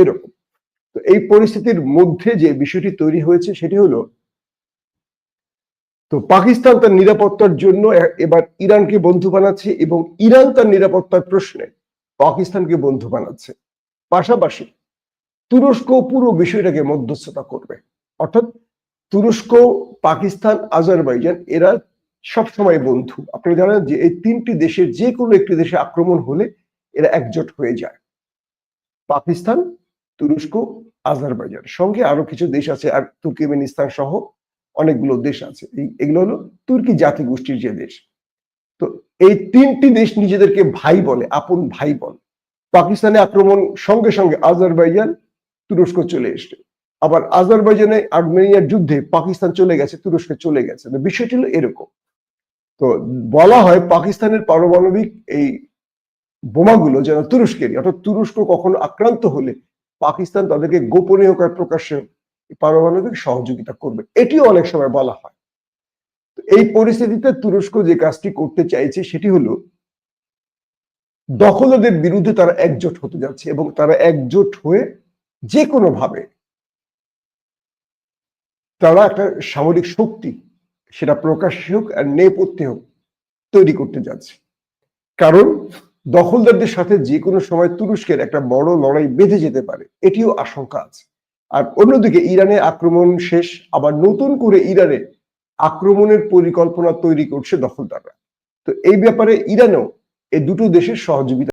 এরকম। তো এই পরিস্থিতির মধ্যে যে বিষয়টি তৈরি হয়েছে সেটি হলো, তো পাকিস্তান তার নিরাপত্তার জন্য এবার ইরানকে বন্ধু বানাচ্ছে এবং ইরান তার নিরাপত্তার প্রশ্নে পাকিস্তানকে বন্ধু বানাচ্ছে। পাশাপাশি তুরস্ক পুরো বিষয়টাকে মধ্যস্থতা করবে। অর্থাৎ তুরস্ক, পাকিস্তান, আজারবাইজান এরা সবসময় বন্ধু। আপনারা জানেন যে এই তিনটি দেশের যে কোনো একটি দেশে আক্রমণ হলে এরা একজোট হয়ে যায়। পাকিস্তান, তুরস্ক, আজারবাইজান, সঙ্গে আরো কিছু দেশ আছে, আর তুর্কমেনিস্তান সহ অনেকগুলো দেশ আছে। এগুলো হলো তুর্কি জাতিগোষ্ঠীর যে দেশ। তো এই তিনটি দেশ নিজেদেরকে ভাই বলে, আপন ভাই বলে। পাকিস্তানে আক্রমণ সঙ্গে সঙ্গে আজারবাইজান, তুরস্ক চলে এসছে। আবার আজারবাইজানে আর্মেনিয়ার যুদ্ধে পাকিস্তান চলে গেছে, তুরস্কে চলে গেছে। বিষয়টি হলো এরকম। তো বলা হয় পাকিস্তানের পারমাণবিক এই বোমাগুলো যেন তুরস্কেরই, অর্থাৎ তুরস্ক কখনো আক্রান্ত হলে পাকিস্তান তাদেরকে গোপনীয়তার প্রকাশ্যে পারমাণবিক সহযোগিতা করবে, এটিও অনেক সময় বলা হয়। এই পরিস্থিতিতে তুরস্ক যে কাজটি করতে চাইছে সেটি হলো দখলদের বিরুদ্ধে তারা একজোট হতে যাচ্ছে এবং তারা একজোট হয়ে যে কোনো ভাবে তারা একটা সামরিক শক্তি, সেটা প্রকাশ্যে হোক আর নেপথ্যে হোক, তৈরি করতে যাচ্ছে। কারণ দখলদারদের সাথে যে কোনো সময় তুরস্কের একটা বড় লড়াই বেঁধে যেতে পারে, এটিও আশঙ্কা আছে। আর অন্যদিকে ইরানে আক্রমণ শেষ, আবার নতুন করে ইরানে আক্রমণের পরিকল্পনা তৈরি করছে দখলদাররা। তো এই ব্যাপারে ইরানও এই দুটো দেশের সহযোগিতা